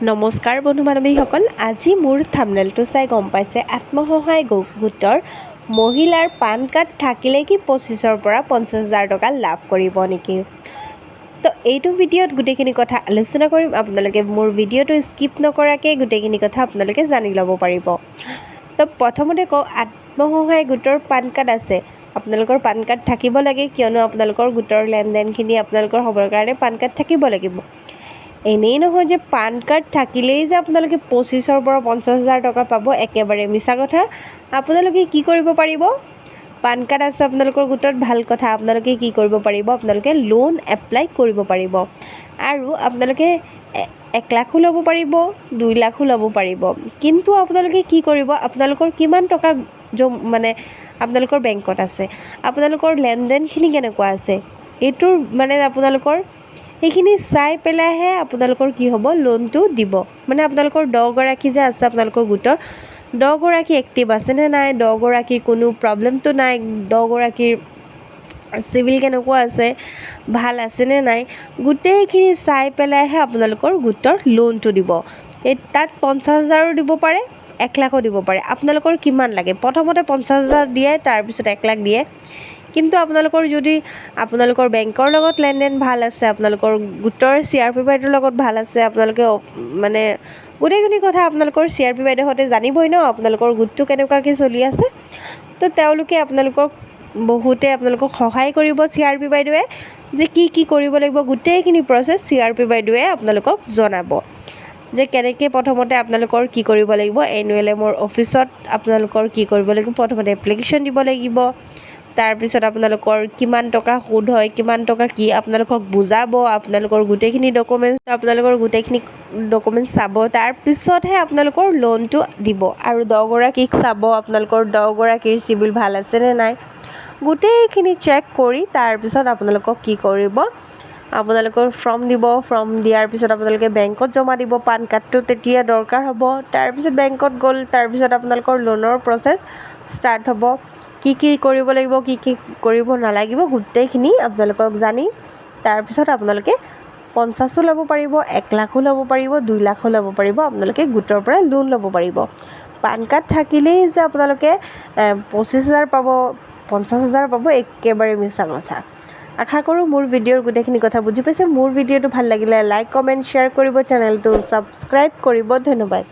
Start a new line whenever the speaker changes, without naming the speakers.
নমস্কাৰ বন্ধু বান্ধৱীসকল, আজি মোৰ থাম্বনেইলটো চাই গম পাইছে আত্মসহায়ক গোটৰ মহিলাৰ পান কাৰ্ড থাকিলে কি 25,000 পৰা 50,000 টকা লাভ কৰিব নেকি। তো এইটো ভিডিঅ'ত গোটেইখিনি কথা আলোচনা কৰিম। আপোনালোকে মোৰ ভিডিঅ'টো স্কিপ নকৰাকৈ গোটেইখিনি কথা আপোনালোকে জানি ল'ব পাৰিব। তো প্ৰথমতে কওঁ, আত্মসহায়ক গোটৰ পান কাৰ্ড আছে, আপোনালোকৰ পান কাৰ্ড থাকিব লাগে, কিয়নো আপোনালোকৰ গোটৰ লেনদেনখিনি আপোনালোকৰ হ'বৰ কাৰণে পান কাৰ্ড থাকিব লাগিব। এনেই নহয় যে পান কাৰ্ড থাকিলেই যে আপোনালোকে 25,000 পৰা 50,000 টকা পাব, একেবাৰে মিছা কথা। আপোনালোকে কি কৰিব পাৰিব, পান কাৰ্ড আছে আপোনালোকৰ গোটত, ভাল কথা। আপোনালোকে কি কৰিব পাৰিব, আপোনালোকে লোন এপ্লাই কৰিব পাৰিব আৰু আপোনালোকে 1 লাখো ল'ব পাৰিব, 2 লাখো ল'ব পাৰিব। কিন্তু আপোনালোকে কি কৰিব, আপোনালোকৰ কিমান টকা মানে আপোনালোকৰ বেংকত আছে, আপোনালোকৰ লেনদেনখিনি কেনেকুৱা আছে, এইটোৰ মানে আপোনালোকৰ সেইখিনি চাই পেলাইহে আপোনালোকৰ কি হ'ব, লোনটো দিব। মানে আপোনালোকৰ 10 গৰাকী যে আছে আপোনালোকৰ গোটৰ, 10 গৰাকী এক্টিভ আছেনে নাই, 10 গৰাকীৰ কোনো প্ৰব্লেমটো নাই, 10 গৰাকীৰ চিভিল কেনেকুৱা আছে, ভাল আছেনে নাই, গোটেইখিনি চাই পেলাইহে আপোনালোকৰ গোটৰ লোনটো দিব। তাত 50,000ও দিব পাৰে, 1 লাখো দিব পাৰে। আপোনালোকৰ কিমান লাগে, প্ৰথমতে 50,000 দিয়ে, তাৰপিছত 1 লাখ দিয়ে। কিন্তু আপোনালোকৰ যদি আপোনালোকৰ বেংকৰ লগত লেনদেন ভাল আছে, আপোনালোকৰ গোটৰ CRP বাইদেউৰ লগত ভাল আছে, আপোনালোকে মানে গোটেইখিনি কথা আপোনালোকৰ CRP বাইদেউহঁতে জানিবই ন, আপোনালোকৰ গোটটো কেনেকুৱাকৈ চলি আছে। তো তেওঁলোকে বহুতে আপোনালোকক সহায় কৰিব, CRP বাইদেৱে যে কি কৰিব লাগিব, গোটেইখিনি প্ৰচেছ CRP বাইদেৱে আপোনালোকক জনাব যে কেনেকৈ প্ৰথমতে আপোনালোকৰ কি কৰিব লাগিব। এনুৱেল অফিচত আপোনালোকৰ কি কৰিব লাগিব, প্ৰথমতে এপ্লিকেশ্যন দিব লাগিব, তাৰপিছত আপোনালোকৰ কিমান টকা সুদ হয়, কিমান টকা কি আপোনালোকক বুজাব, আপোনালোকৰ গোটেইখিনি ডকুমেণ্টছ চাব, তাৰপিছতহে আপোনালোকৰ লোনটো দিব। আৰু 10 গৰাকীক চাব, আপোনালোকৰ 10 গৰাকীৰ চিভিল ভাল আছেনে নাই, গোটেইখিনি চেক কৰি তাৰপিছত আপোনালোকক কি কৰিব, আপোনালোকৰ ফৰ্ম দিব। ফৰ্ম দিয়াৰ পিছত আপোনালোকে বেংকত জমা দিব, পান কাৰ্ডটো তেতিয়া দৰকাৰ হ'ব। তাৰপিছত বেংকত গ'ল, তাৰপিছত আপোনালোকৰ লোনৰ প্ৰচেছ ষ্টাৰ্ট হ'ব। কি কৰিব লাগিব, কি কৰিব নালাগিব, গোটেইখিনি আপোনালোকক জানি তাৰপিছত আপোনালোকে 50,000 ল'ব পাৰিব, 1 লাখো ল'ব পাৰিব, 2 লাখো ল'ব পাৰিব। আপোনালোকে গোটৰ পৰা লোন ল'ব পাৰিব। পান কাৰ্ড থাকিলেই যে আপোনালোকে 25,000 পাব, 50,000 পাব, একেবাৰে মিছা কথা। আশা কৰোঁ মোৰ ভিডিঅ'ৰ গোটেইখিনি কথা বুজি পাইছে। মোৰ ভিডিঅ'টো ভাল লাগিলে লাইক, কমেণ্ট, শ্বেয়াৰ কৰিব, চেনেলটো ছাবস্ক্ৰাইব কৰিব। ধন্যবাদ।